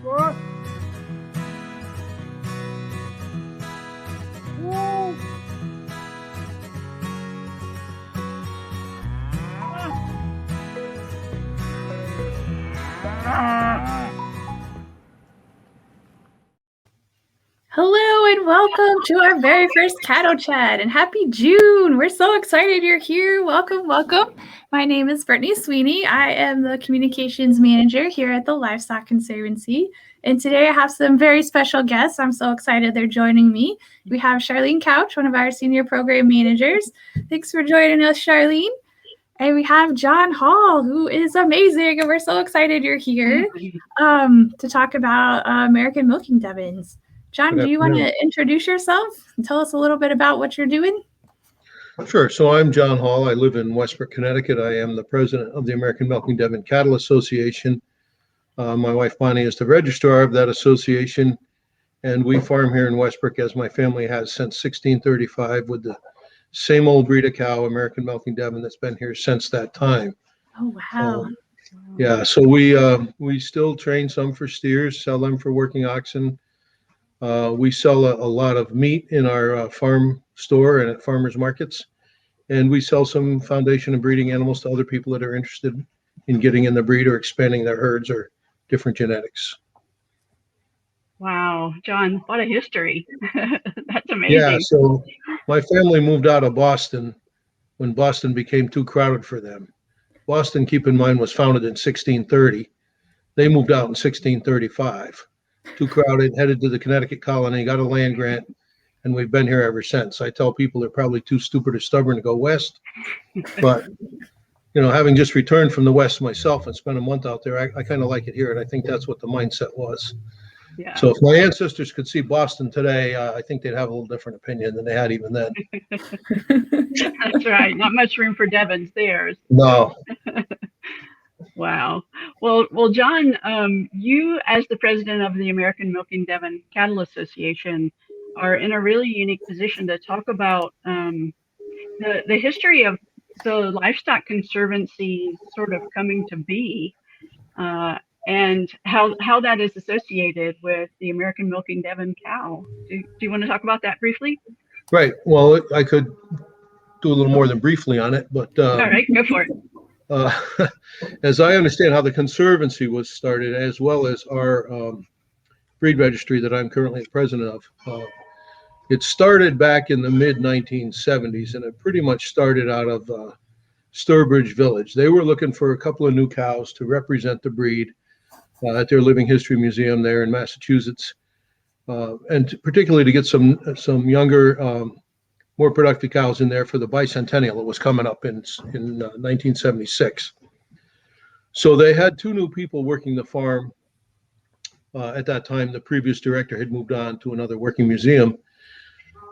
What? Whoa. Hello and welcome to our very first cattle chat, and happy June. We're so excited you're here. Welcome, welcome. My name is Brittany Sweeney. I am the communications manager here at the Livestock Conservancy. And today I have some very special guests. I'm so excited they're joining me. We have Charlene Couch, one of our senior program managers. Thanks for joining us, Charlene. And we have John Hall, who is amazing, and we're so excited you're here to talk about American Milking Devons. John, do you want to introduce yourself and tell us a little bit about what you're doing? Sure. So I'm John Hall. I live in Westbrook, Connecticut. I am the president of the American Milking Devon Cattle Association. My wife Bonnie is the registrar of that association, and we farm here in Westbrook, as my family has since 1635, with the same old breed of cow, American Milking Devon, that's been here since that time. Oh, wow. Yeah. So we still train some for steers, sell them for working oxen. We sell a lot of meat in our farm store and at farmers markets, and we sell some foundation and breeding animals to other people that are interested in getting in the breed or expanding their herds or different genetics. Wow, John, what a history. That's amazing. Yeah, so my family moved out of Boston when Boston became too crowded for them. Boston, keep in mind, was founded in 1630. They moved out in 1635. Too crowded, headed to the Connecticut colony, got a land grant, and we've been here ever since. I tell people they're probably too stupid or stubborn to go west, but having just returned from the west myself and spent a month out there, I kind of like it here, and I think that's what the mindset was. Yeah. So if my ancestors could see Boston today, I think they'd have a little different opinion than they had even then. That's right. Not much room for Devons there. No. Wow. Well, John, you as the president of the American Milking Devon Cattle Association are in a really unique position to talk about the history of the Livestock Conservancy sort of coming to be, and how that is associated with the American Milking Devon cow. Do you want to talk about that briefly? Right. Well, I could do a little more than briefly on it, but all right, go for it. As I understand how the Conservancy was started, as well as our breed registry that I'm currently the president of, it started back in the mid-1970s, and it pretty much started out of Sturbridge Village. They were looking for a couple of new cows to represent the breed at their Living History Museum there in Massachusetts, and particularly to get some younger, more productive cows in there for the bicentennial that was coming up in 1976. So they had two new people working the farm. At that time, the previous director had moved on to another working museum.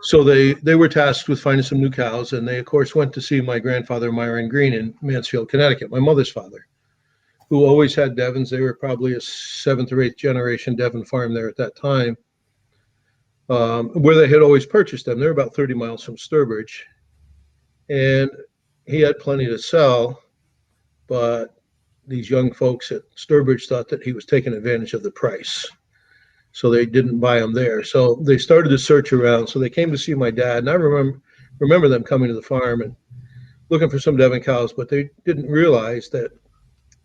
So they were tasked with finding some new cows, and they, of course, went to see my grandfather, Myron Green, in Mansfield, Connecticut, my mother's father, who always had Devons. They were probably a 7th or 8th generation Devon farm there at that time. Where they had always purchased them. They're about 30 miles from Sturbridge. And he had plenty to sell, but these young folks at Sturbridge thought that he was taking advantage of the price. So they didn't buy them there. So they started to search around. So they came to see my dad. And I remember them coming to the farm and looking for some Devon cows, but they didn't realize that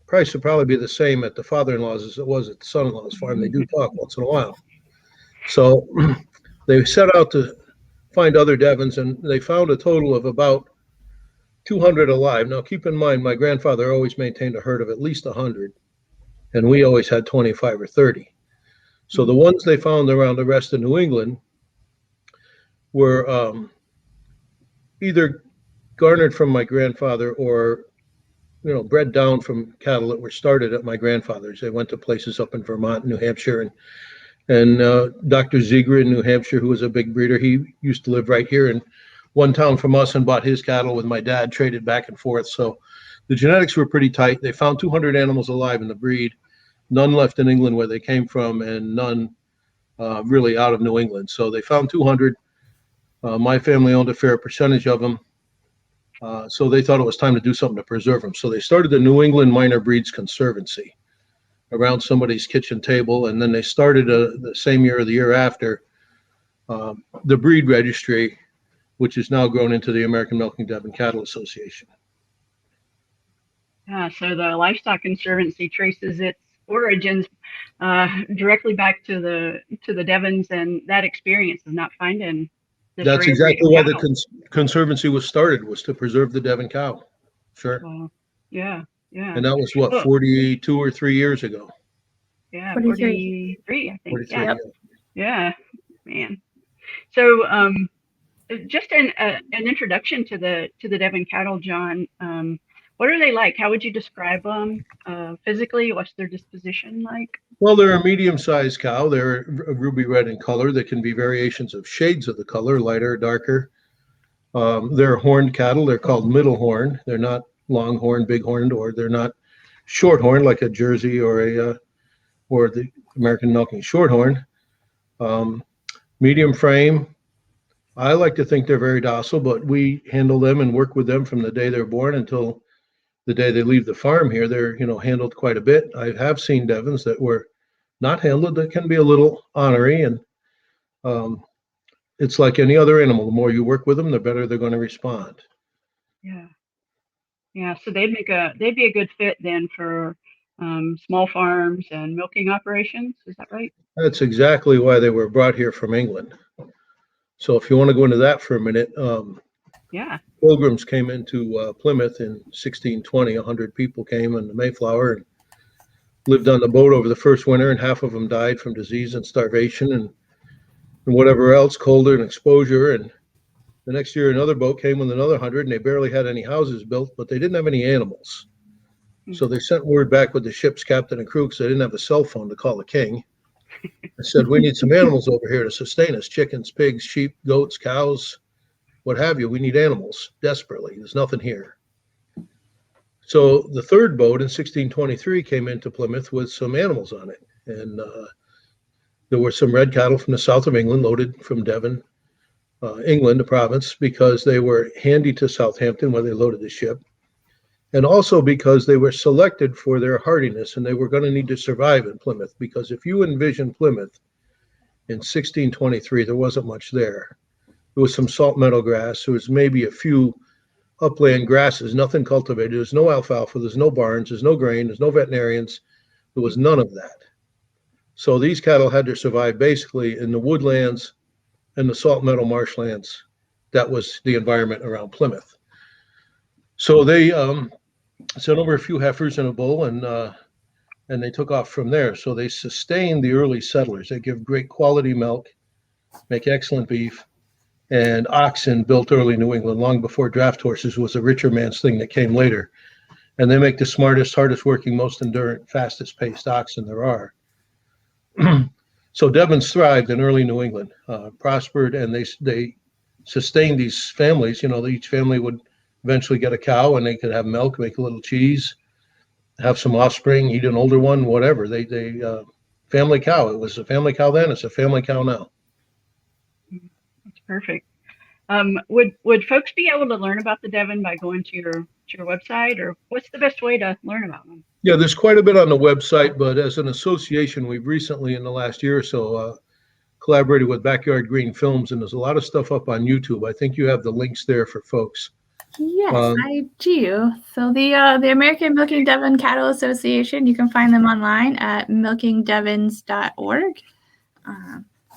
price would probably be the same at the father-in-law's as it was at the son-in-law's farm. They do talk once in a while. So they set out to find other Devons, and they found a total of about 200 alive. Now, keep in mind, my grandfather always maintained a herd of at least 100, and we always had 25 or 30. So the ones they found around the rest of New England were either garnered from my grandfather or, bred down from cattle that were started at my grandfather's. They went to places up in Vermont, New Hampshire, and Dr. Ziegler in New Hampshire, who was a big breeder, he used to live right here in one town from us and bought his cattle with my dad, traded back and forth. So the genetics were pretty tight. They found 200 animals alive in the breed, none left in England where they came from, and none really out of New England. So they found 200. My family owned a fair percentage of them. So they thought it was time to do something to preserve them. So they started the New England Minor Breeds Conservancy. around somebody's kitchen table. And then they started the same year or the year after the breed registry, which has now grown into the American Milking Devon Cattle Association. Yeah, so the Livestock Conservancy traces its origins directly back to the Devons and that experience of not finding this That's rare breed exactly of why the cattle. Conservancy was started, was to preserve the Devon cow. Sure. So, yeah, yeah. And that was what, Well, 42 or 3 years ago? yeah, 43. 43, I think. 43. Yeah, Yep. yeah, man. So, just an introduction to the Devon cattle, John. What are they like? How would you describe them physically? What's their disposition like? Well, they're a medium-sized cow. They're ruby red in color. There can be variations of shades of the color, lighter, darker. They're horned cattle. They're called middle horn. They're not long horn, big horned, or they're not short horn like a Jersey or the American milking shorthorn. Medium frame. I like to think they're very docile, but we handle them and work with them from the day they're born until the day they leave the farm here. They're, handled quite a bit. I have seen Devons that were not handled that can be a little ornery, and it's like any other animal. The more you work with them, the better they're going to respond. Yeah, yeah. So they'd be a good fit then for small farms and milking operations. Is that right? That's exactly why they were brought here from England. So if you want to go into that for a minute, Yeah. Pilgrims came into Plymouth in 1620. 100 people came in the Mayflower and lived on the boat over the first winter, and half of them died from disease and starvation and whatever else, colder and exposure. And the next year, another boat came with another 100, and they barely had any houses built, but they didn't have any animals. So they sent word back with the ship's captain and crew because they didn't have a cell phone to call the king. I said, we need some animals over here to sustain us: chickens, pigs, sheep, goats, cows, what have you. We need animals desperately. There's nothing here. So the third boat in 1623 came into Plymouth with some animals on it. And there were some red cattle from the south of England loaded from Devon, England, the province, because they were handy to Southampton where they loaded the ship. And also because they were selected for their hardiness, and they were going to need to survive in Plymouth, because if you envision Plymouth in 1623, there wasn't much there. There was some salt meadow grass. There was maybe a few upland grasses, nothing cultivated. There's no alfalfa. There's no barns. There's no grain. There's no veterinarians. There was none of that. So these cattle had to survive basically in the woodlands and the salt meadow marshlands. That was the environment around Plymouth. So they sent over a few heifers and a bull, and they took off from there. So they sustained the early settlers. They give great quality milk, make excellent beef, and oxen built early New England, long before draft horses was a richer man's thing that came later. And they make the smartest, hardest working, most endurant, fastest paced oxen there are. So Devons thrived in early New England, prospered, and they sustained these families. Each family would eventually get a cow, and they could have milk, make a little cheese, have some offspring, eat an older one, whatever. They family cow. It was a family cow then. It's a family cow now. That's perfect. Would folks be able to learn about the Devon by going to your website, or what's the best way to learn about them? Yeah, there's quite a bit on the website, but as an association, we've recently, in the last year or so, collaborated with Backyard Green Films, and there's a lot of stuff up on YouTube. I think you have the links there for folks. Yes, I do. So the American Milking Devon Cattle Association, you can find them online at milkingdevons.org.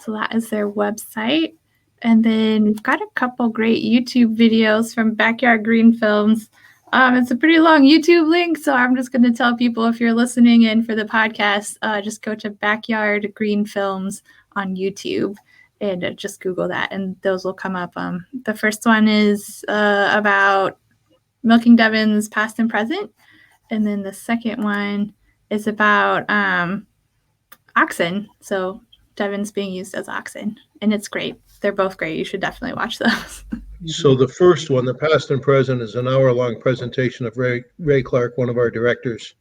So that is their website. And then we've got a couple great YouTube videos from Backyard Green Films. It's a pretty long YouTube link, so I'm just going to tell people, if you're listening in for the podcast, just go to Backyard Green Films on YouTube and just Google that, and those will come up. The first one is about milking Devons past and present, and then the second one is about oxen. So Devons being used as oxen, and it's great. They're both great. You should definitely watch those. So the first one, the past and present, is an hour-long presentation of Ray Clark, one of our directors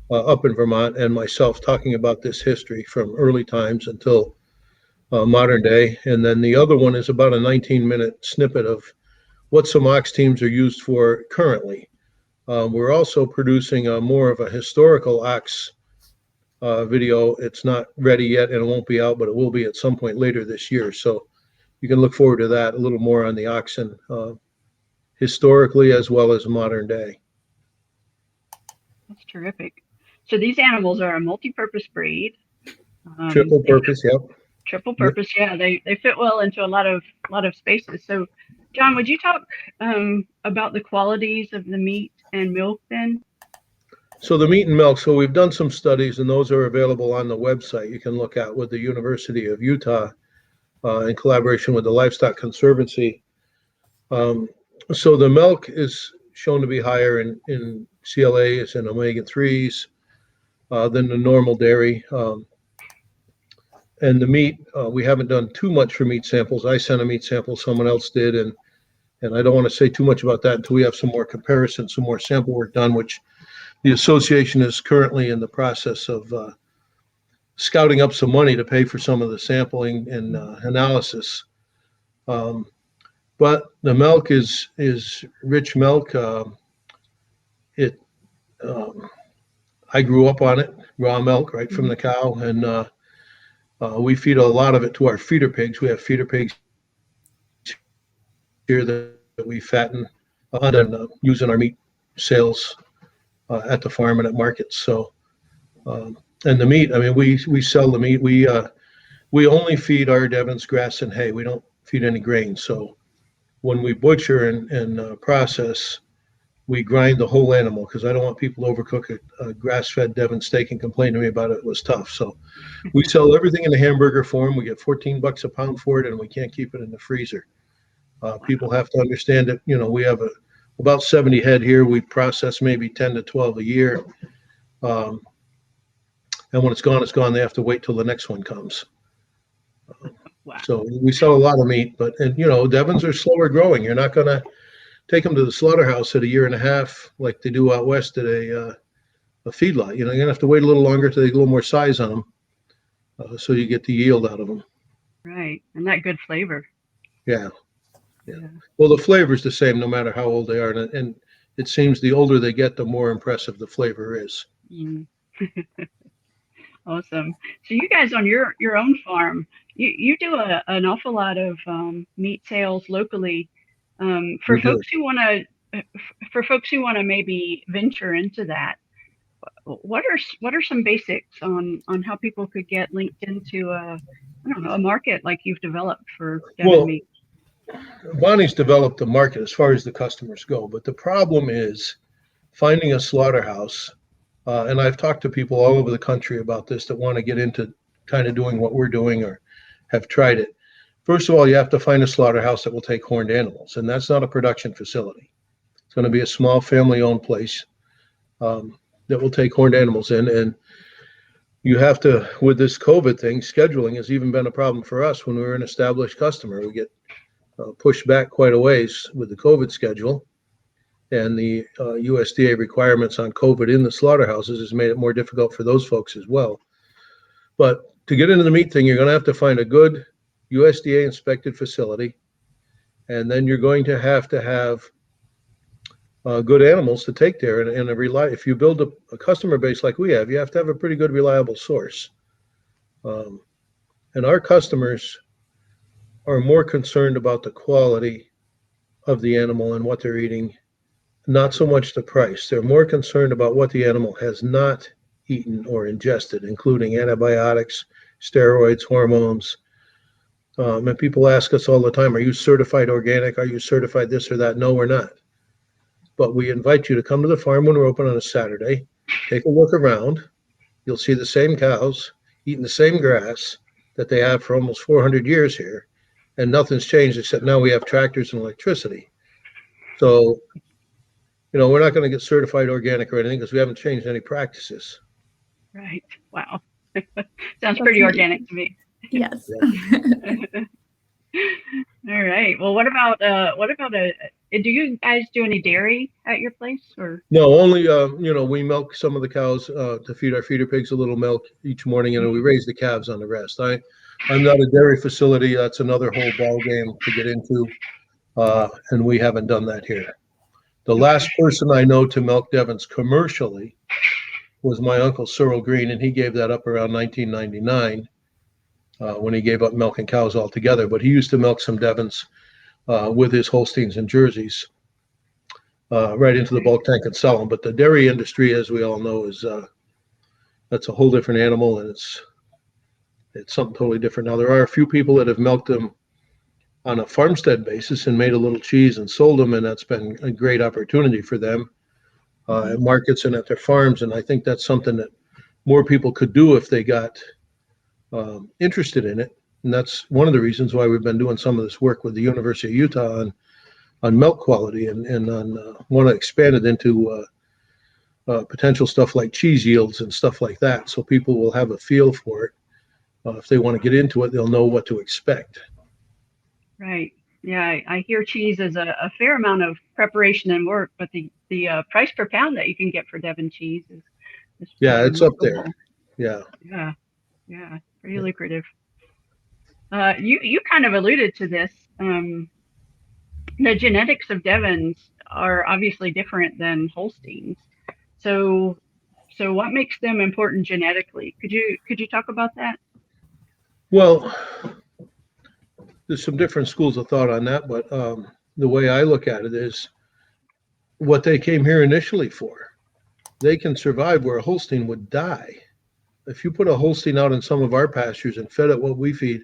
up in Vermont, and myself talking about this history from early times until modern day. And then the other one is about a 19-minute snippet of what some ox teams are used for currently. We're also producing more of a historical ox video. It's not ready yet, and it won't be out, but it will be at some point later this year. So you can look forward to that, a little more on the oxen, historically as well as modern day. That's terrific. So these animals are a multi-purpose breed. Triple purpose, yep. Triple purpose, yeah. They fit well into a lot of spaces. So, John, would you talk about the qualities of the meat and milk then? So the meat and milk, so we've done some studies, and those are available on the website. You can look at with the University of Utah in collaboration with the Livestock Conservancy. So the milk is shown to be higher in CLAs and omega-3s than the normal dairy. And the meat, we haven't done too much for meat samples. I sent a meat sample, someone else did, and I don't want to say too much about that until we have some more comparison, some more sample work done, which the association is currently in the process of scouting up some money to pay for some of the sampling and analysis. But the milk is rich milk. I grew up on it, raw milk right from the cow, and we feed a lot of it to our feeder pigs. We have feeder pigs here that we fatten and use in our meat sales at the farm and at markets. So, and the meat, I mean, we sell the meat. We only feed our Devons grass and hay. We don't feed any grain. So when we butcher and process, we grind the whole animal, because I don't want people to overcook a grass-fed Devon steak and complain to me about it. It was tough. So we sell everything in the hamburger form. We get $14 a pound for it, and we can't keep it in the freezer. People have to understand that, you know, we have about 70 head here. We process maybe 10 to 12 a year. And when it's gone, it's gone. They have to wait till the next one comes. Wow. So we sell a lot of meat, but, and you know, Devons are slower growing. You're not going to take them to the slaughterhouse at a year and a half like they do out west at a feedlot. You know, you're gonna have to wait a little longer till they get a little more size on them, so you get the yield out of them. Right, and that good flavor. Yeah. Well, the flavor's the same no matter how old they are, and it seems the older they get, the more impressive the flavor is. Mm. Awesome. So you guys on your own farm, you do an awful lot of meat sales locally. For folks who want to maybe venture into that, what are some basics on how people could get linked into a market like you've developed for Devon meat? Bonnie's developed a market as far as the customers go, but the problem is finding a slaughterhouse. And I've talked to people all over the country about this that want to get into kind of doing what we're doing or have tried it. First of all, you have to find a slaughterhouse that will take horned animals, and that's not a production facility. It's going to be a small family-owned place that will take horned animals in. And you have to, with this COVID thing, scheduling has even been a problem for us. When we were an established customer, we get pushed back quite a ways with the COVID schedule, and the USDA requirements on COVID in the slaughterhouses has made it more difficult for those folks as well. But to get into the meat thing, you're going to have to find a good USDA inspected facility, and then you're going to have good animals to take there, and if you build a customer base like we have, you have to have a pretty good reliable source. And our customers are more concerned about the quality of the animal and what they're eating, not so much the price. They're more concerned about what the animal has not eaten or ingested, including antibiotics, steroids, hormones. And people ask us all the time, are you certified organic? Are you certified this or that? No, we're not. But we invite you to come to the farm when we're open on a Saturday, take a look around. You'll see the same cows eating the same grass that they have for almost 400 years here. And nothing's changed except now we have tractors and electricity. So, you know, we're not going to get certified organic or anything because we haven't changed any practices. Right. Wow. Sounds pretty organic to me. Yes. All right. Well, what about do you guys do any dairy at your place, or? No, only we milk some of the cows to feed our feeder pigs a little milk each morning, and we raise the calves on the rest. I'm not a dairy facility. That's another whole ball game to get into, and we haven't done that here. The last person I know to milk Devons commercially was my uncle Cyril Green, and he gave that up around 1999 when he gave up milking cows altogether. But he used to milk some Devons with his Holsteins and Jerseys right into the bulk tank and sell them. But the dairy industry, as we all know, is that's a whole different animal, and it's something totally different. Now, there are a few people that have milked them on a farmstead basis and made a little cheese and sold them, and that's been a great opportunity for them at markets and at their farms. And I think that's something that more people could do if they got interested in it. And that's one of the reasons why we've been doing some of this work with the University of Utah on milk quality and on want to expand it into potential stuff like cheese yields and stuff like that. So people will have a feel for it. If they want to get into it, they'll know what to expect. Right. Yeah, I hear cheese is a fair amount of preparation and work, but the price per pound that you can get for Devon cheese is yeah, it's up there. Yeah. Yeah, pretty lucrative. You kind of alluded to this. The genetics of Devons are obviously different than Holsteins. So what makes them important genetically? Could you talk about that? Well, there's some different schools of thought on that, but the way I look at it is what they came here initially for. They can survive where a Holstein would die. If you put a Holstein out in some of our pastures and fed it what we feed,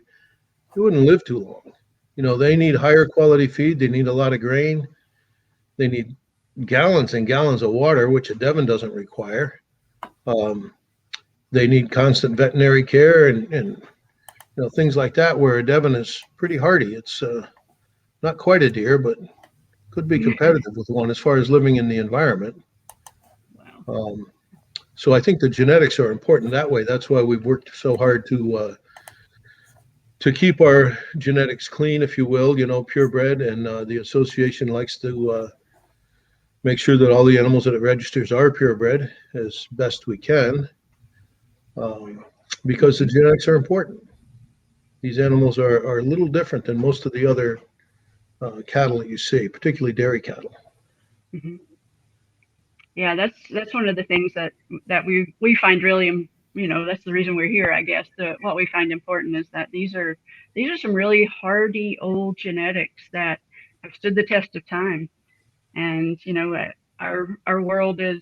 it wouldn't live too long. You know, they need higher quality feed. They need a lot of grain. They need gallons and gallons of water, which a Devon doesn't require. They need constant veterinary care and you know, things like that, where a Devon is pretty hardy. It's not quite a deer, but could be competitive with one as far as living in the environment. Wow. So I think the genetics are important that way. That's why we've worked so hard to keep our genetics clean, if you will, you know, purebred. And the association likes to make sure that all the animals that it registers are purebred as best we can, because the genetics are important. These animals are a little different than most of the other cattle that you see, particularly dairy cattle. Mm-hmm. Yeah, that's one of the things that we find really, you know, that's the reason we're here, I guess. What we find important is that these are some really hardy old genetics that have stood the test of time. And you know, our world is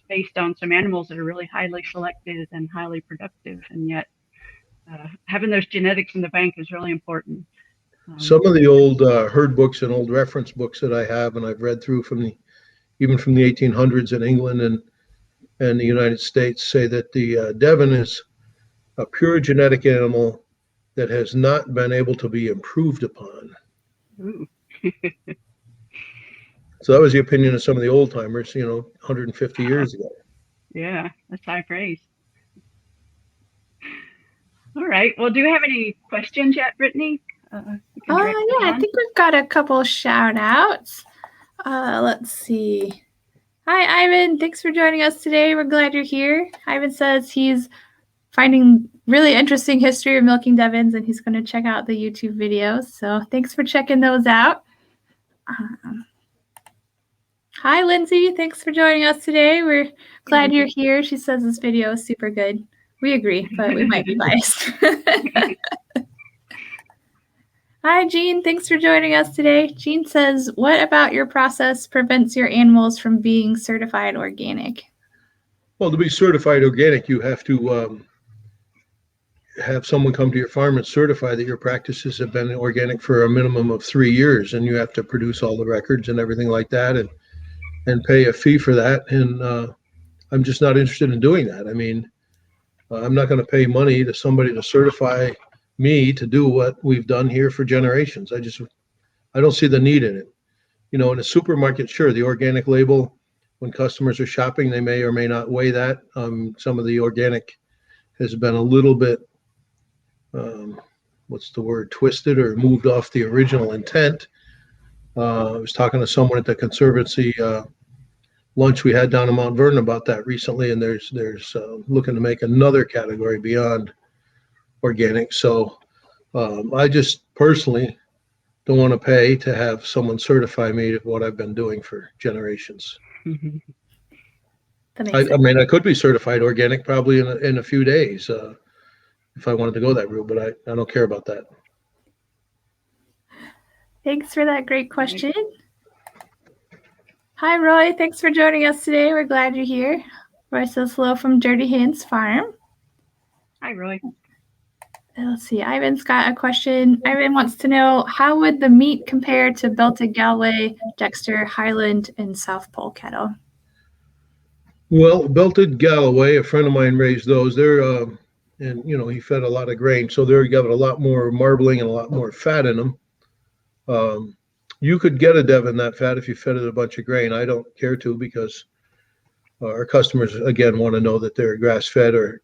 based on some animals that are really highly selected and highly productive, and yet having those genetics in the bank is really important. Some of the old herd books and old reference books that I have and I've read through even from the 1800s in England and the United States say that the Devon is a pure genetic animal that has not been able to be improved upon. So that was the opinion of some of the old timers, you know, 150 years ago. Yeah, that's high praise. All right. Well, do you have any questions yet, Brittany? Yeah, I think we've got a couple shout outs. Let's see. Hi, Ivan. Thanks for joining us today. We're glad you're here. Ivan says he's finding really interesting history of milking Devons, and he's going to check out the YouTube videos. So thanks for checking those out. Hi, Lindsay. Thanks for joining us today. We're glad you're here. She says this video is super good. We agree, but we might be biased. Hi, Jean. Thanks for joining us today. Jean says, what about your process prevents your animals from being certified organic? Well, to be certified organic, you have to have someone come to your farm and certify that your practices have been organic for a minimum of 3 years, and you have to produce all the records and everything like that and pay a fee for that. And I'm just not interested in doing that. I mean, I'm not going to pay money to somebody to certify me to do what we've done here for generations. I don't see the need in it. You know, in a supermarket, sure, the organic label, when customers are shopping, they may or may not weigh that. Some of the organic has been a little bit, twisted or moved off the original intent. I was talking to someone at the Conservancy lunch we had down in Mount Vernon about that recently, and there's looking to make another category beyond organic. So I just personally don't want to pay to have someone certify me to what I've been doing for generations. That I makes sense. mean, I could be certified organic probably in a few days if I wanted to go that route, but I don't care about that. Thanks for that great question. Hi, Roy. Thanks for joining us today. We're glad you're here. Roy says hello from Dirty Hands Farm. Hi, Roy. Let's see. Ivan's got a question. Ivan wants to know, how would the meat compare to Belted Galway, Dexter, Highland, and South Pole cattle? Well, Belted Galloway, a friend of mine raised those. They're and he fed a lot of grain, so they're got a lot more marbling and a lot more fat in them. You could get a Devon that fat if you fed it a bunch of grain. I don't care to, because our customers again want to know that they're grass fed or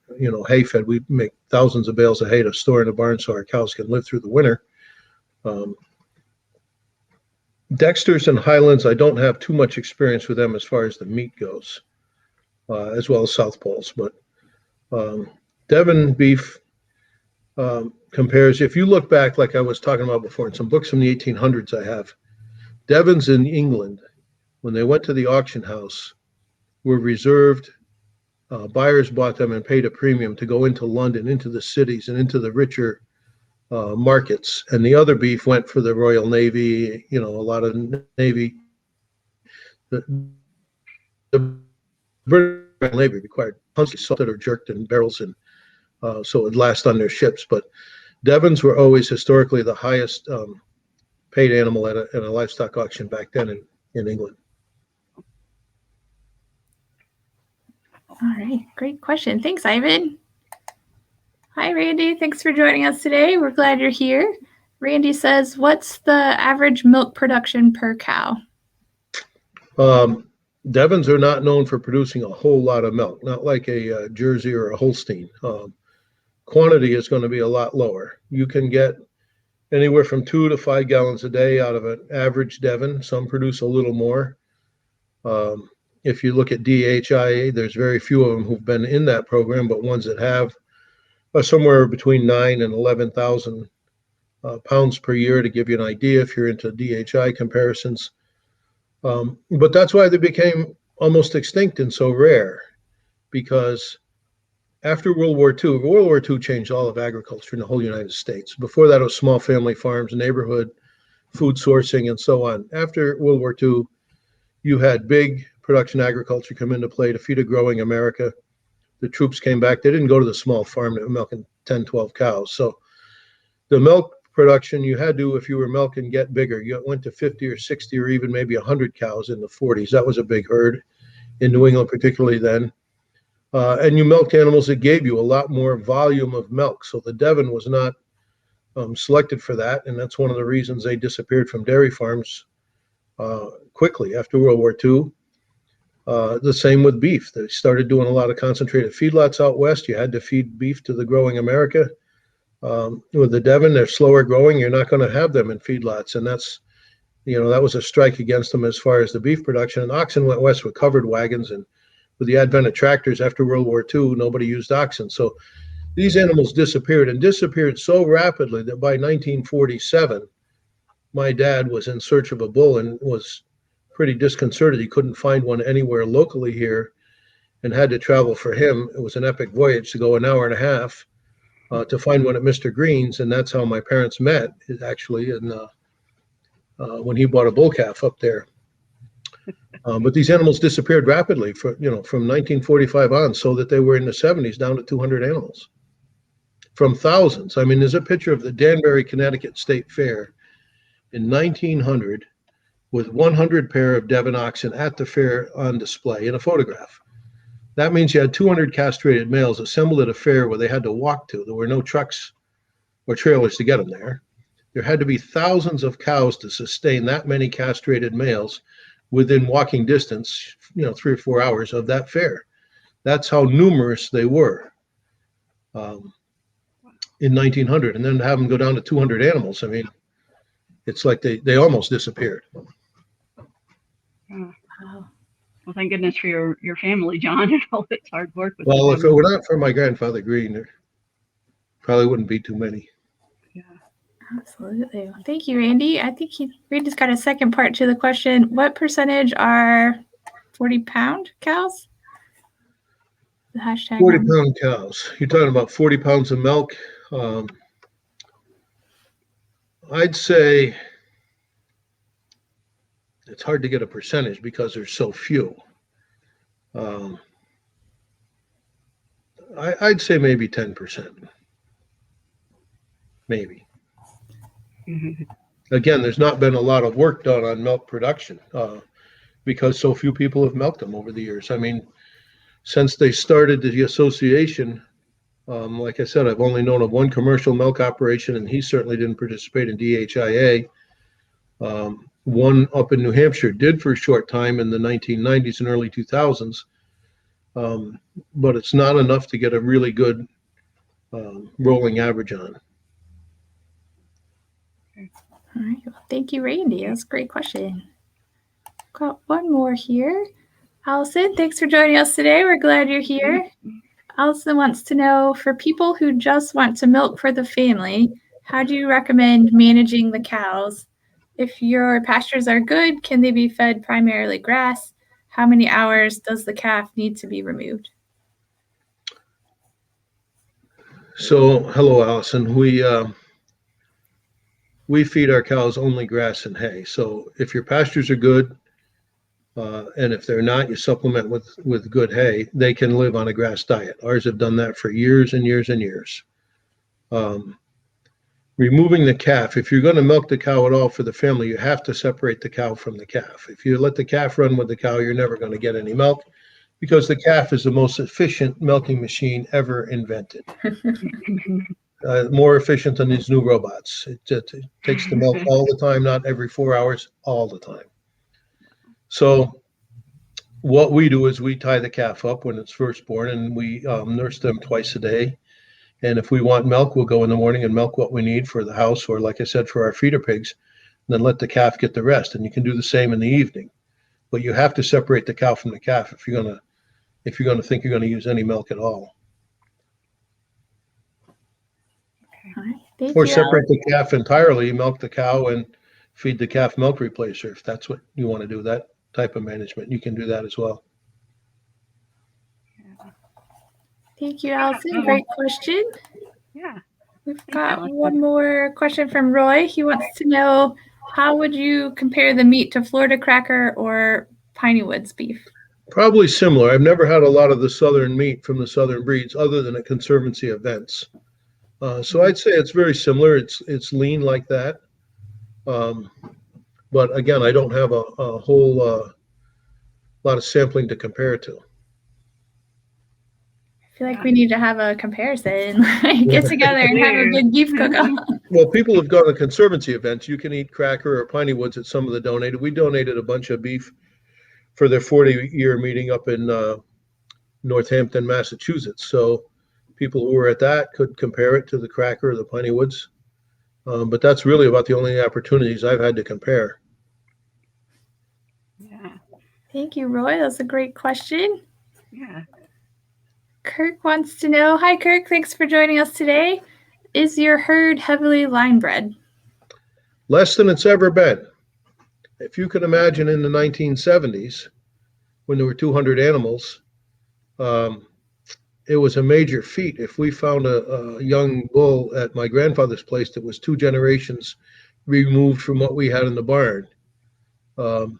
hay fed. We make thousands of bales of hay to store in the barn so our cows can live through the winter. Dexters and Highlands, I don't have too much experience with them as far as the meat goes, as well as South Poles. But Devon beef compares, if you look back, like I was talking about before, in some books from the 1800s I have, Devons in England, when they went to the auction house, were reserved. Buyers bought them and paid a premium to go into London, into the cities, and into the richer markets. And the other beef went for the Royal Navy, a lot of Navy. The British Navy required tons of salted or jerked in barrels, and so it would last on their ships. But Devons were always historically the highest paid animal at a livestock auction back then in England. All right. Great question. Thanks, Ivan. Hi, Randy. Thanks for joining us today. We're glad you're here. Randy says, what's the average milk production per cow? Devons are not known for producing a whole lot of milk, not like a Jersey or a Holstein. Quantity is going to be a lot lower. You can get anywhere from 2 to 5 gallons a day out of an average Devon. Some produce a little more. If you look at DHIA, there's very few of them who've been in that program, but ones that have are somewhere between 9 and 11,000 pounds per year, to give you an idea if you're into DHI comparisons. But that's why they became almost extinct and so rare, because after World War II changed all of agriculture in the whole United States. Before that, it was small family farms, neighborhood food sourcing, and so on. After World War II, you had big production agriculture come into play to feed a growing America. The troops came back. They didn't go to the small farm that were milking 10, 12 cows. So the milk production you had to, if you were milking, get bigger. You went to 50 or 60 or even maybe 100 cows in the 40s. That was a big herd in New England, particularly then. And you milked animals that gave you a lot more volume of milk. So the Devon was not selected for that. And that's one of the reasons they disappeared from dairy farms quickly after World War II. The same with beef. They started doing a lot of concentrated feedlots out west. You had to feed beef to the growing America. With the Devon, they're slower growing. You're not going to have them in feedlots. And that's, that was a strike against them as far as the beef production. And oxen went west with covered wagons. And with the advent of tractors after World War II, nobody used oxen. So these animals disappeared so rapidly that by 1947, my dad was in search of a bull and was pretty disconcerted. He couldn't find one anywhere locally here and had to travel for him. It was an epic voyage to go an hour and a half to find one at Mr. Green's. And that's how my parents met, actually, when he bought a bull calf up there. But these animals disappeared rapidly from 1945 on, so that they were in the 70s down to 200 animals from thousands. I mean, there's a picture of the Danbury, Connecticut State Fair in 1900 with 100 pair of Devon oxen at the fair on display in a photograph. That means you had 200 castrated males assembled at a fair where they had to walk to. There were no trucks or trailers to get them there. There had to be thousands of cows to sustain that many castrated males within walking distance, 3 or 4 hours of that fair. That's how numerous they were in 1900. And then to have them go down to 200 animals, I mean, it's like they almost disappeared. Wow. Well, thank goodness for your family, John, and all its hard work. Well, if it were not for my grandfather Green, there probably wouldn't be too many. Yeah, absolutely. Well, thank you, Randy. I think Randy's got a second part to the question. What percentage are 40-pound cows? The hashtag 40-pound cows. You're talking about 40 pounds of milk. I'd say it's hard to get a percentage because there's so few. I'd say maybe 10%. Maybe. Mhm. Again, there's not been a lot of work done on milk production because so few people have milked them over the years. I mean, since they started the association, like I said, I've only known of one commercial milk operation, and he certainly didn't participate in DHIA. One up in New Hampshire did for a short time in the 1990s and early 2000s, but it's not enough to get a really good rolling average on. All right. Well, thank you, Randy. That's a great question. Got one more here. Allison, thanks for joining us today. We're glad you're here. Allison wants to know, for people who just want to milk for the family, how do you recommend managing the cows? If your pastures are good, can they be fed primarily grass? How many hours does the calf need to be removed? So, hello, Allison. We feed our cows only grass and hay. So if your pastures are good, and if they're not, you supplement with good hay, they can live on a grass diet. Ours have done that for years and years and years. Removing the calf, if you're going to milk the cow at all for the family, you have to separate the cow from the calf. If you let the calf run with the cow, you're never going to get any milk because the calf is the most efficient milking machine ever invented. More efficient than these new robots. It takes the milk all the time, not every 4 hours, all the time. So what we do is we tie the calf up when it's first born, and we nurse them twice a day. And if we want milk, we'll go in the morning and milk what we need for the house, or like I said, for our feeder pigs, and then let the calf get the rest. And you can do the same in the evening. But you have to separate the cow from the calf if you're gonna think you're gonna use any milk at all. All right. Thank Or you, separate the calf entirely, milk the cow and feed the calf milk replacer. If that's what you want to do, that type of management, you can do that as well. Thank you, Allison. Great question. Yeah. We've got one more question from Roy. He wants to know, how would you compare the meat to Florida cracker or Piney Woods beef? Probably similar. I've never had a lot of the southern meat from the southern breeds other than at Conservancy events. So I'd say it's very similar. It's lean like that. But again, I don't have a whole lot of sampling to compare it to. I feel like we need to have a comparison. Get together and have a big beef cook-off. Well, people have gone to Conservancy events. You can eat cracker or Piney Woods at some of the donated. We donated a bunch of beef for their 40-year meeting up in Northampton, Massachusetts. So people who were at that could compare it to the cracker or the Piney Woods. But that's really about the only opportunities I've had to compare. Yeah. Thank you, Roy. That's a great question. Yeah. Kirk wants to know, hi, Kirk. Thanks for joining us today. Is your herd heavily line bred? Less than it's ever been. If you can imagine in the 1970s, when there were 200 animals, it was a major feat. If we found a young bull at my grandfather's place that was 2 generations removed from what we had in the barn, and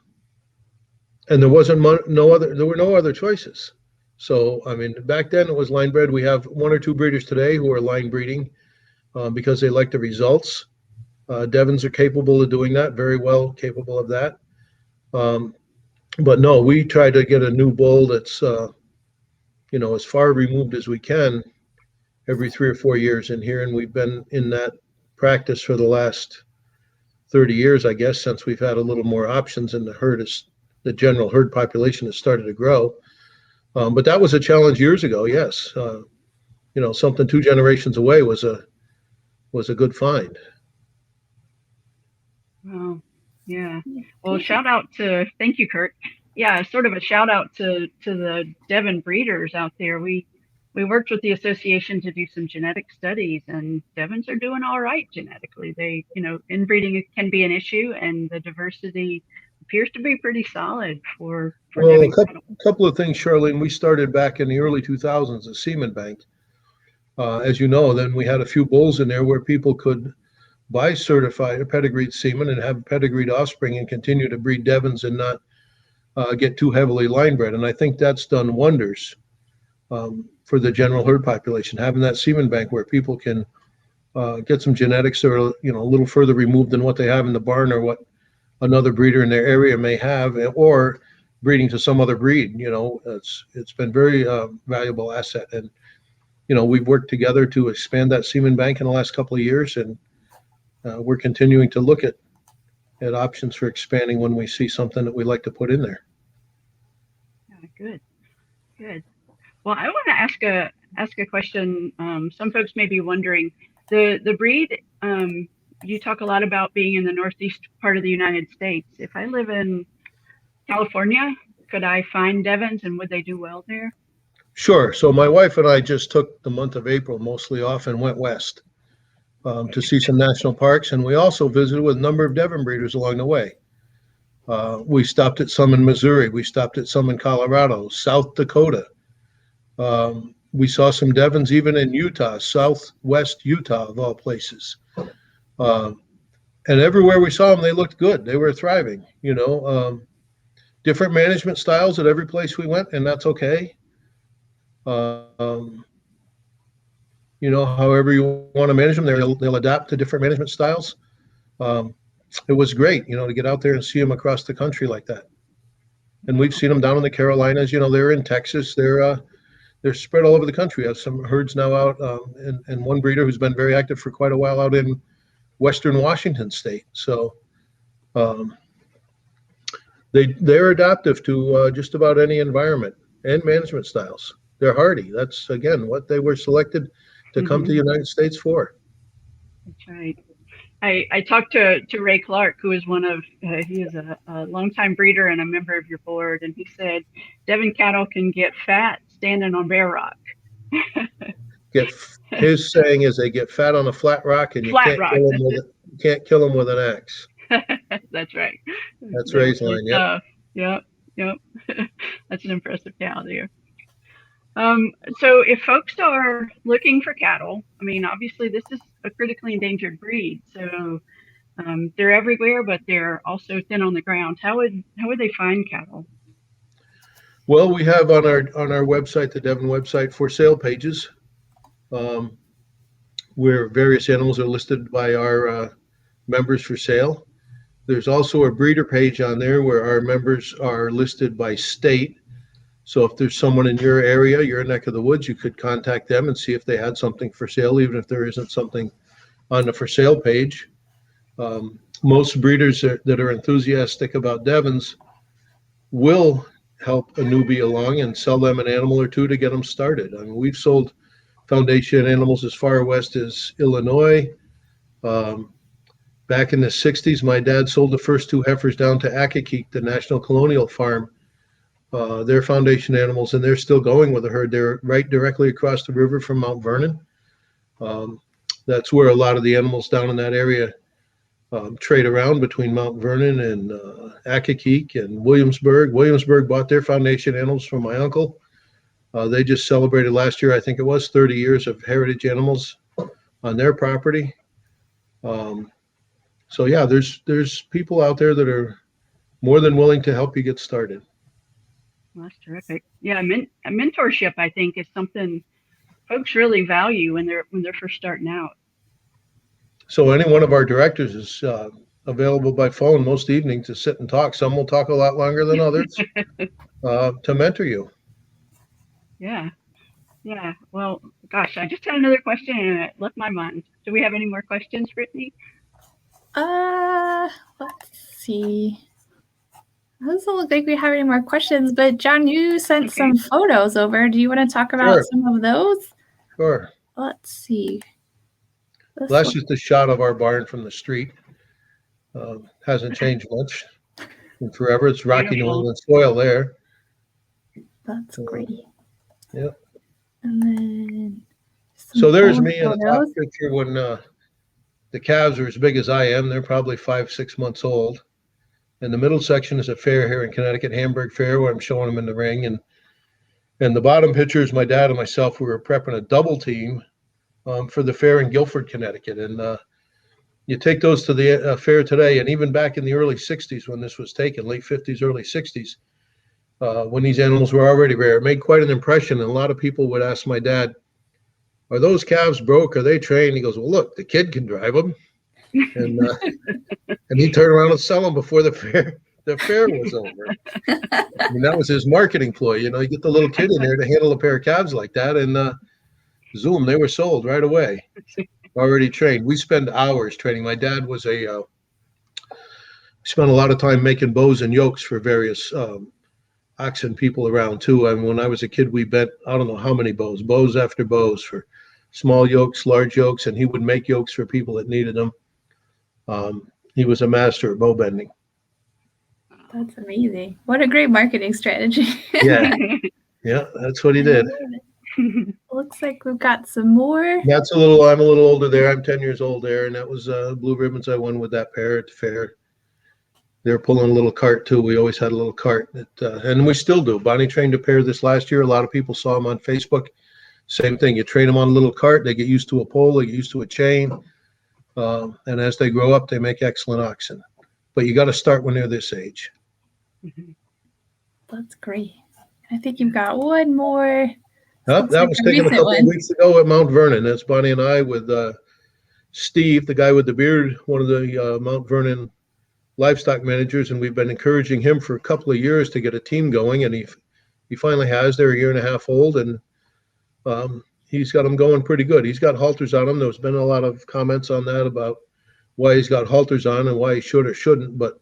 there wasn't there were no other choices. So, I mean, back then it was line bred. We have 1 or 2 breeders today who are line breeding because they like the results. Devons are capable of doing that, very well capable of that. But no, we try to get a new bull that's, as far removed as we can every 3 or 4 years in here. And we've been in that practice for the last 30 years, I guess, since we've had a little more options and the general herd population has started to grow. But that was a challenge years ago. Yes. Something 2 generations away was a good find. Wow. Yeah. Well, thank you, Kurt. Yeah, sort of a shout out to the Devon breeders out there. We worked with the association to do some genetic studies, and Devons are doing all right genetically. They, inbreeding can be an issue, and the diversity appears to be pretty solid for Well, Devon cattle. a couple of things, Charlene. We started back in the early 2000s a semen bank. As you know, then we had a few bulls in there where people could buy certified or pedigreed semen and have pedigreed offspring and continue to breed Devons and not get too heavily line bred. And I think that's done wonders for the general herd population, having that semen bank where people can get some genetics that are, a little further removed than what they have in the barn or what another breeder in their area may have, or breeding to some other breed. It's been very valuable asset. And, we've worked together to expand that semen bank in the last couple of years, and we're continuing to look at options for expanding when we see something that we like to put in there. Good. Well, I want to ask a question. Some folks may be wondering, the breed, you talk a lot about being in the northeast part of the United States. If I live in California, could I find Devons, and would they do well there? Sure. So my wife and I just took the month of April mostly off and went west to see some national parks. And we also visited with a number of Devon breeders along the way. We stopped at some in Missouri. We stopped at some in Colorado, South Dakota. We saw some Devons even in Utah, southwest Utah of all places. And everywhere we saw them, they looked good. They were thriving, different management styles at every place we went, and that's okay. However you want to manage them, they'll adapt to different management styles. It was great, to get out there and see them across the country like that. And we've seen them down in the Carolinas. They're in Texas. They're spread all over the country. We have some herds now out, and one breeder who's been very active for quite a while out in Western Washington State. So they're adaptive to just about any environment and management styles. They're hardy. That's, again, what they were selected to come to the United States for. That's right. I talked to Ray Clark, who is he is a longtime breeder and a member of your board, and he said Devon cattle can get fat standing on bare rock. His saying is they get fat on a flat rock, and you can't kill them with an axe. That's right. That's Ray's line. Yep. That's an impressive cow there. So if folks are looking for cattle, I mean, obviously this is a critically endangered breed, so they're everywhere, but they're also thin on the ground. How would they find cattle? Well, we have on our website, the Devon website, for sale pages, where various animals are listed by our members for sale. There's also a breeder page on there where our members are listed by state. So if there's someone in your area, your neck of the woods, you could contact them and see if they had something for sale, even if there isn't something on the for sale page. Most breeders that are enthusiastic about Devons will help a newbie along and sell them an animal or two to get them started. I mean, we've sold foundation animals as far west as Illinois. Back in the 60s, my dad sold the first two heifers down to Accokeek, the National Colonial Farm. Their foundation animals, and they're still going with the herd. They're right directly across the river from Mount Vernon. That's where a lot of the animals down in that area trade around between Mount Vernon and Accokeek and Williamsburg. Williamsburg bought their foundation animals from my uncle. They just celebrated last year, I think it was 30 years of heritage animals on their property. So yeah, there's people out there that are more than willing to help you get started. Well, that's terrific. Yeah, mentorship, I think, is something folks really value when they're first starting out. So any one of our directors is available by phone most evenings to sit and talk. Some will talk a lot longer than others to mentor you. Yeah. Well, gosh, I just had another question and it left my mind. Do we have any more questions, Brittany? Let's see. It doesn't look like we have any more questions, but John, you sent some photos over. Do you want to talk about some of those? Sure. Let's see. That's just a shot of our barn from the street. Hasn't changed much in forever. It's rocky New England soil there. That's great. Yep. And then so there's me in the top picture when the calves are as big as I am. They're probably 5-6 months old. And the middle section is a fair here in Connecticut, Hamburg Fair, where I'm showing them in the ring. And the bottom picture is my dad and myself. We were prepping a double team for the fair in Guilford, Connecticut. And you take those to the fair today, and even back in the early 60s when this was taken, late 50s, early 60s, when these animals were already rare, it made quite an impression. And a lot of people would ask my dad, are those calves broke? Are they trained? He goes, well, look, the kid can drive them. And he'd turn around and sell them before the fair was over. I mean, that was his marketing ploy. You get the little kid in there to handle a pair of calves like that, and zoom, they were sold right away, already trained. We spend hours training. My dad was spent a lot of time making bows and yokes for various oxen people around too. I mean, when I was a kid, we bent, I don't know how many bows after bows for small yokes, large yokes, and he would make yokes for people that needed them. He was a master at bow bending. That's amazing. What a great marketing strategy. Yeah, that's what he did. Looks like we've got some more. I'm a little older there. I'm 10 years old there, and that was blue ribbons I won with that pair at the fair. They're pulling a little cart too. We always had a little cart, and we still do. Bonnie trained a pair this last year. A lot of people saw them on Facebook. Same thing. You train them on a little cart. They get used to a pole. They get used to a chain. And as they grow up, they make excellent oxen. But you got to start when they're this age. That's great. I think you've got one more. That was taken a couple of weeks ago at Mount Vernon. That's Bonnie and I with Steve, the guy with the beard, one of the Mount Vernon livestock managers, and we've been encouraging him for a couple of years to get a team going, and he finally has. They're a year and a half old, and he's got them going pretty good. He's got halters on them. There's been a lot of comments on that about why he's got halters on and why he should or shouldn't. But,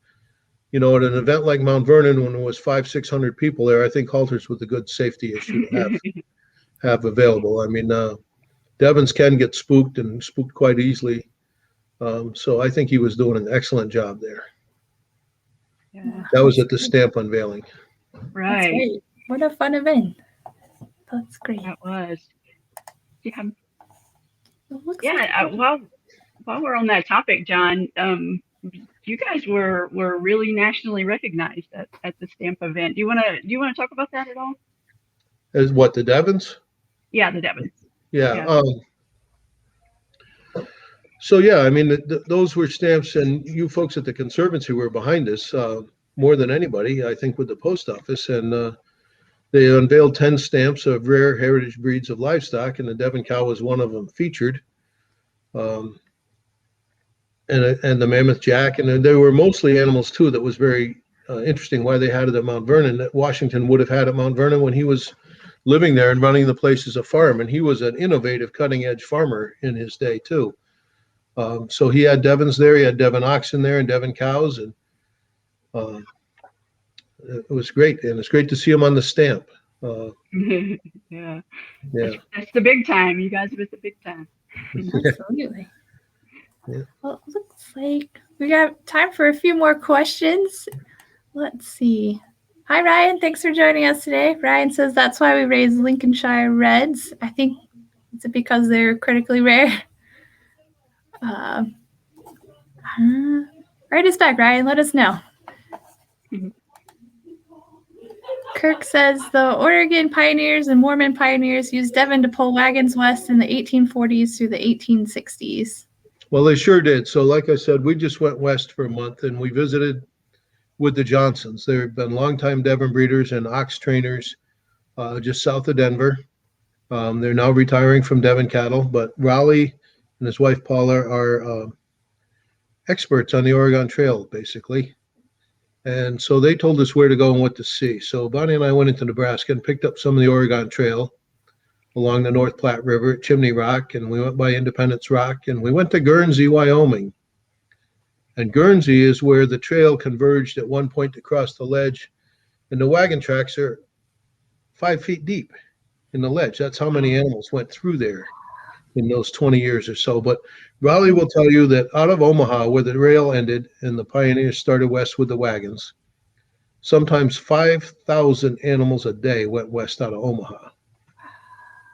at an event like Mount Vernon, when there was 500-600 people there, I think halters was a good safety issue to have available. I mean, Devons can get spooked and spooked quite easily. So I think he was doing an excellent job there. Yeah. That was at the stamp unveiling. Right. What a fun event. That's great. That was. Yeah. Yeah. While we're on that topic, John, you guys were really nationally recognized at the stamp event. Do you want to talk about that at all? As what, the Devons? Yeah, the Devons. Yeah. So yeah, I mean, those were stamps, and you folks at the Conservancy were behind us more than anybody, I think, with the post office, and they unveiled 10 stamps of rare heritage breeds of livestock, and the Devon cow was one of them featured, and the Mammoth Jack, and there were mostly animals too. That was very interesting why they had it at Mount Vernon. That Washington would have had at Mount Vernon when he was living there and running the place as a farm, and he was an innovative, cutting-edge farmer in his day too. So he had Devons there, he had Devon oxen there, and Devon cows, and it was great, and it's great to see him on the stamp. Yeah. That's the big time. You guys are at the big time. Absolutely. Yeah. Well, it looks like we got time for a few more questions. Let's see. Hi, Ryan. Thanks for joining us today. Ryan says that's why we raise Lincolnshire Reds. I think it's because they're critically rare. Write us back, Ryan. Let us know. Kirk says the Oregon pioneers and Mormon pioneers used Devon to pull wagons west in the 1840s through the 1860s. Well, they sure did. So like I said, we just went west for a month, and we visited with the Johnsons. They've been longtime Devon breeders and ox trainers just south of Denver. They're now retiring from Devon Cattle, but Raleigh and his wife Paula are experts on the Oregon Trail, basically. And so they told us where to go and what to see. So Bonnie and I went into Nebraska and picked up some of the Oregon Trail along the North Platte River at Chimney Rock, and we went by Independence Rock, and we went to Guernsey, Wyoming. And Guernsey is where the trail converged at one point to cross the ledge, and the wagon tracks are 5 feet deep in the ledge. That's how many animals went through there in those 20 years or so. But Raleigh will tell you that out of Omaha, where the rail ended and the pioneers started west with the wagons, sometimes 5,000 animals a day went west out of Omaha.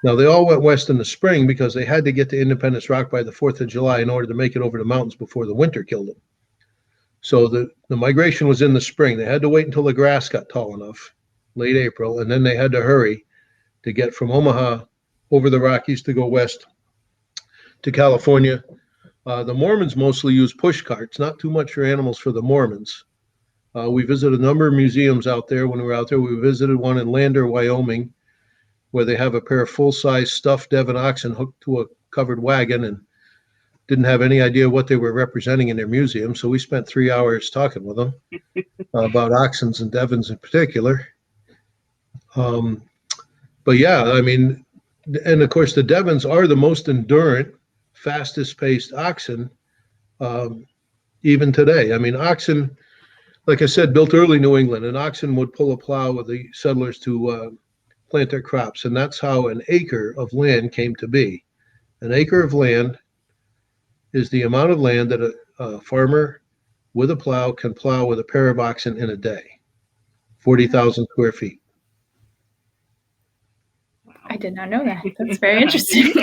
Now, they all went west in the spring because they had to get to Independence Rock by the 4th of July in order to make it over the mountains before the winter killed them. So the migration was in the spring. They had to wait until the grass got tall enough, late April, and then they had to hurry to get from Omaha over the Rockies to go west to California. The Mormons mostly use push carts, not too much for animals for the Mormons. We visited a number of museums out there. When we were out there, we visited one in Lander, Wyoming, where they have a pair of full-size stuffed Devon oxen hooked to a covered wagon, and didn't have any idea what they were representing in their museum. So we spent 3 hours talking with them about oxens and Devons in particular. But yeah, I mean, and of course the Devons are the most endurant, fastest paced oxen even today. I mean, oxen, like I said, built early New England, and oxen would pull a plow with the settlers to plant their crops. And that's how an acre of land came to be. An acre of land is the amount of land that a farmer with a plow can plow with a pair of oxen in a day, 40,000 square feet. I did not know that. That's very interesting.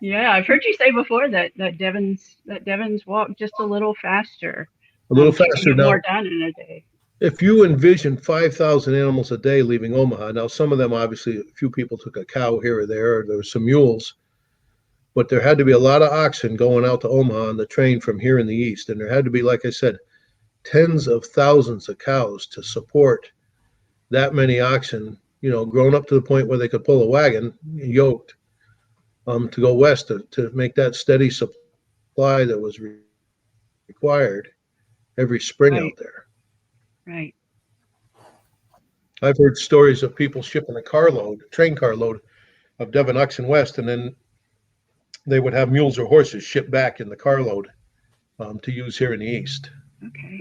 Yeah, I've heard you say before that Devons walk just a little faster. A little so you faster can get now. more done in a day. If you envision 5,000 animals a day leaving Omaha, now some of them, obviously, a few people took a cow here or there were some mules, but there had to be a lot of oxen going out to Omaha on the train from here in the east. And there had to be, like I said, tens of thousands of cows to support that many oxen, you know, grown up to the point where they could pull a wagon, yoked, to go west to make that steady supply that was required every spring out there. Right. I've heard stories of people shipping a train carload of Devon oxen west, and then they would have mules or horses shipped back in the carload to use here in the east. Okay.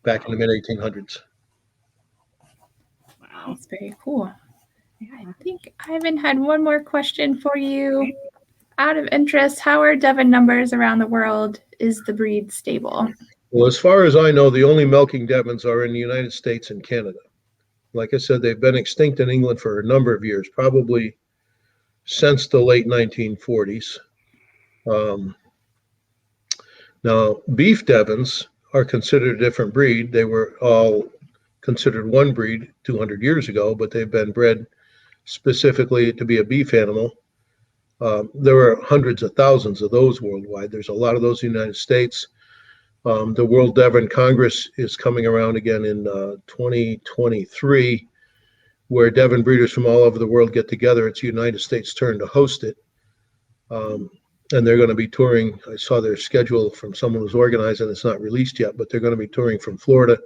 Back in the mid 1800s. Wow. That's very cool. I think Ivan had one more question for you. Out of interest, how are Devon numbers around the world? Is the breed stable? Well, as far as I know, the only milking Devons are in the United States and Canada. Like I said, they've been extinct in England for a number of years, probably since the late 1940s. Now, beef Devons are considered a different breed. They were all considered one breed 200 years ago, but they've been bred specifically to be a beef animal. There are hundreds of thousands of those worldwide. There's a lot of those in the United States. The World Devon Congress is coming around again in 2023, where Devon breeders from all over the world get together. It's the United States' turn to host it. And they're going to be touring. I saw their schedule from someone who's organizing. It's not released yet, but they're going to be touring from Florida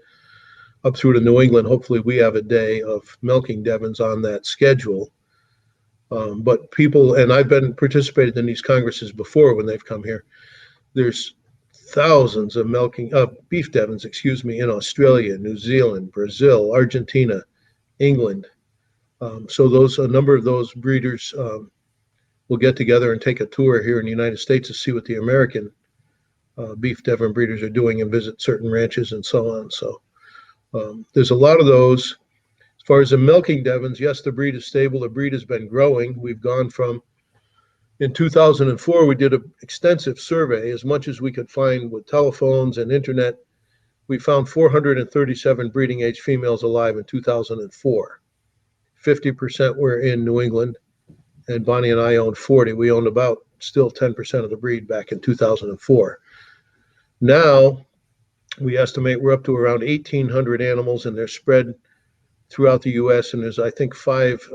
up through to New England. Hopefully we have a day of milking Devons on that schedule. But people, and I've been participated in these congresses before when they've come here. There's thousands of beef Devons, in Australia, New Zealand, Brazil, Argentina, England. So a number of those breeders will get together and take a tour here in the United States to see what the American beef Devon breeders are doing and visit certain ranches and so on. So there's a lot of those. As far as the milking Devons, yes, the breed is stable. The breed has been growing. We've gone from, in 2004, we did an extensive survey, as much as we could find with telephones and internet. We found 437 breeding age females alive in 2004. 50% were in New England, and Bonnie and I owned 40. We owned about still 10% of the breed back in 2004. Now, we estimate we're up to around 1,800 animals, and they're spread throughout the U.S., and there's, I think, 5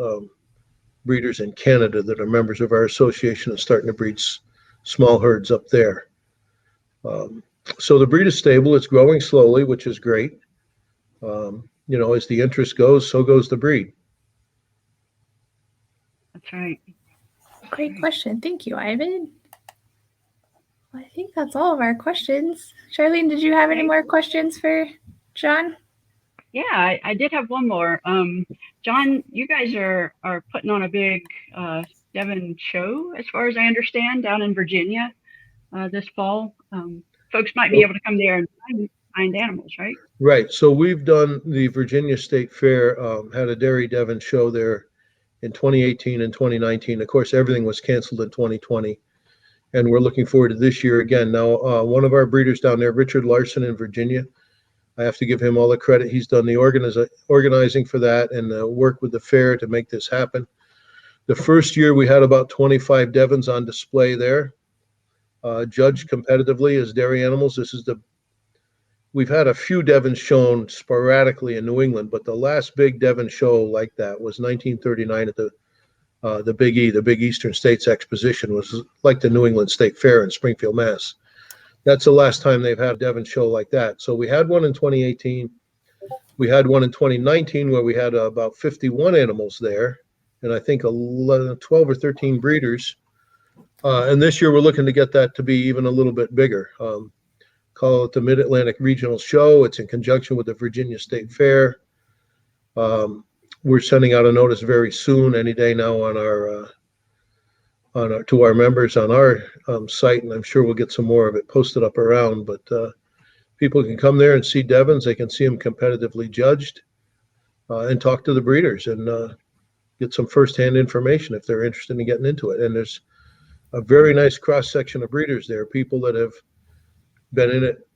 breeders in Canada that are members of our association and starting to breed small herds up there. So the breed is stable. It's growing slowly, which is great. As the interest goes, so goes the breed. That's right. Great question. Thank you, Ivan. Well, I think that's all of our questions. Charlene, did you have any more questions for John? Yeah, I did have one more. John, you guys are putting on a big Devon show, as far as I understand, down in Virginia this fall. Folks might be able to come there and find animals, right? Right. So we've done the Virginia State Fair, had a Dairy Devon show there in 2018 and 2019. Of course, everything was canceled in 2020. and we're looking forward to this year again. Now, one of our breeders down there, Richard Larson in Virginia, I have to give him all the credit. He's done the organizing for that and work with the fair to make this happen. The first year we had about 25 Devons on display there, judged competitively as dairy animals. We've had a few Devons shown sporadically in New England, but the last big Devon show like that was 1939 at the Big E, the Big Eastern States Exposition, was like the New England State Fair in Springfield, Mass. That's the last time they've had a Devon show like that. So we had one in 2018. We had one in 2019 where we had about 51 animals there, and I think 12 or 13 breeders. And this year we're looking to get that to be even a little bit bigger. Call it the Mid-Atlantic Regional Show. It's in conjunction with the Virginia State Fair. We're sending out a notice very soon, any day now, to our members on our site, and I'm sure we'll get some more of it posted up around. But people can come there and see Devons. They can see them competitively judged, and talk to the breeders and get some firsthand information if they're interested in getting into it. And there's a very nice cross section of breeders there, people that have been in it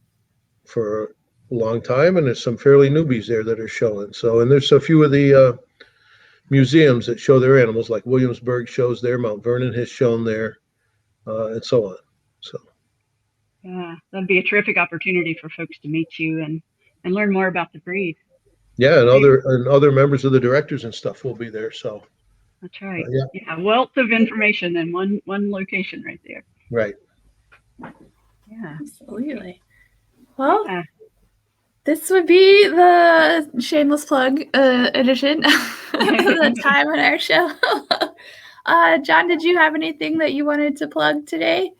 for a long time, and there's some fairly newbies there that are showing. So, and there's a few of the museums that show their animals, like Williamsburg shows there, Mount Vernon has shown there, and so on. So, yeah, that'd be a terrific opportunity for folks to meet you and learn more about the breed. Yeah, and other members of the directors and stuff will be there. So that's right. Yeah, wealth of information in one location right there. Right. Yeah, absolutely. Well, this would be the shameless plug edition of the time on our show. John, did you have anything that you wanted to plug today?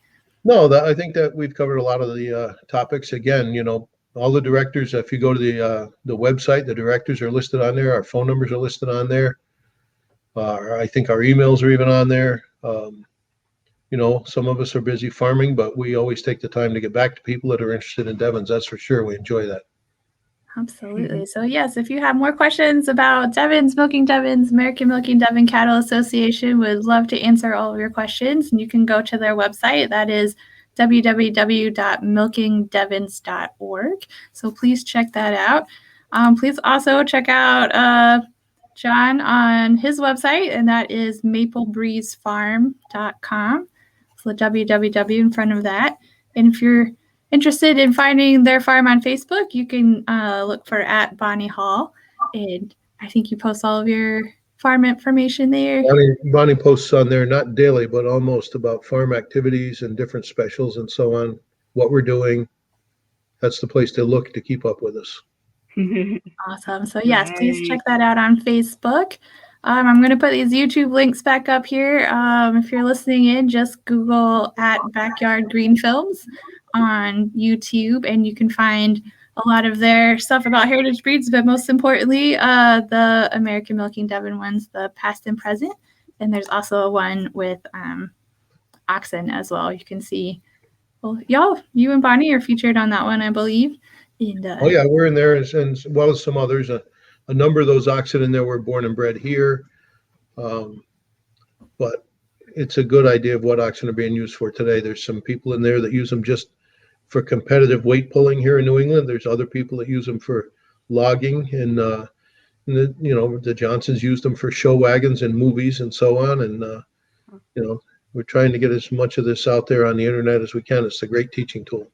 No, I think that we've covered a lot of the topics. Again, all the directors, if you go to the website, the directors are listed on there. Our phone numbers are listed on there. I think our emails are even on there. Some of us are busy farming, but we always take the time to get back to people that are interested in Devons. That's for sure. We enjoy that. Absolutely. Mm-hmm. So yes, if you have more questions about Devons, Milking Devons, American Milking Devon Cattle Association, would love to answer all of your questions. And you can go to their website. That is www.milkingdevons.org. So please check that out. Please also check out John on his website, and that is maplebreezefarm.com. So www in front of that. And if you're interested in finding their farm on Facebook, you can look for @Bonnie Hall. And I think you post all of your farm information there. Bonnie posts on there, not daily, but almost, about farm activities and different specials and so on, what we're doing. That's the place to look to keep up with us. Awesome. So yes, please check that out on Facebook. I'm going to put these YouTube links back up here. If you're listening in, just Google @Backyard Green Films on YouTube, and you can find a lot of their stuff about heritage breeds, but most importantly, the American Milking Devon ones, the past and present. And there's also one with oxen as well. You can see, well, you and Bonnie are featured on that one, I believe. And, oh yeah, we're in there, as well as some others. A number of those oxen in there were born and bred here, but it's a good idea of what oxen are being used for today. There's some people in there that use them just for competitive weight pulling here in New England. There's other people that use them for logging, and the Johnsons used them for show wagons and movies and so on. And we're trying to get as much of this out there on the internet as we can. It's a great teaching tool.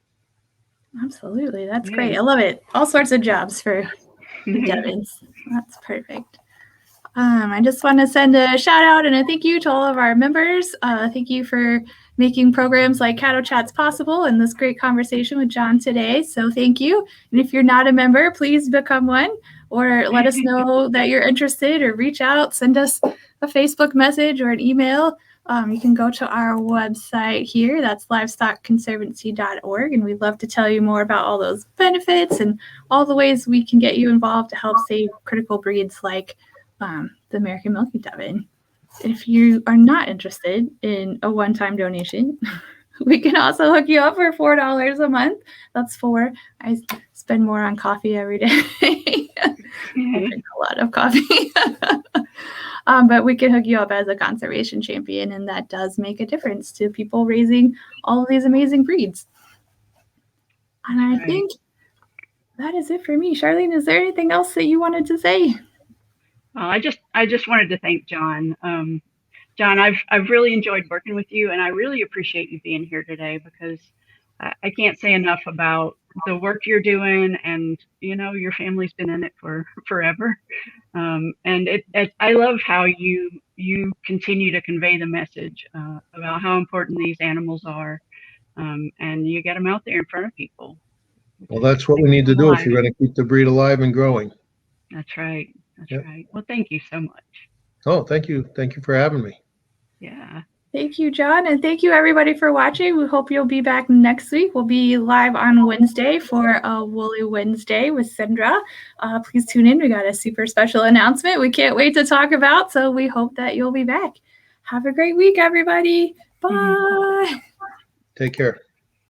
Absolutely. That's great. I love it. All sorts of jobs for the Devons. That's perfect. I just want to send a shout out and a thank you to all of our members. Thank you for making programs like Cattle Chats possible and this great conversation with John today. So thank you. And if you're not a member, please become one, or let us know that you're interested, or reach out, send us a Facebook message or an email. You can go to our website here. That's livestockconservancy.org. And we'd love to tell you more about all those benefits and all the ways we can get you involved to help save critical breeds like the American Milking Devon. If you are not interested in a one-time donation, we can also hook you up for $4 a month. That's $4. I spend more on coffee every day. I drink a lot of coffee. But we can hook you up as a conservation champion, and that does make a difference to people raising all of these amazing breeds. And I think that is it for me. Charlene, is there anything else that you wanted to say? I just wanted to thank John. John, I've really enjoyed working with you, and I really appreciate you being here today, because I can't say enough about the work you're doing, and your family's been in it for forever. And I love how you continue to convey the message about how important these animals are, and you get them out there in front of people. Well, that's what we need to do if you're going to keep the breed alive and growing. That's right. That's right. Well, thank you so much. Oh, thank you. Thank you for having me. Yeah. Thank you, John, and thank you everybody for watching. We hope you'll be back next week. We'll be live on Wednesday for a Woolly Wednesday with Sindra. Please tune in. We got a super special announcement we can't wait to talk about, so we hope that you'll be back. Have a great week, everybody. Bye. Take care.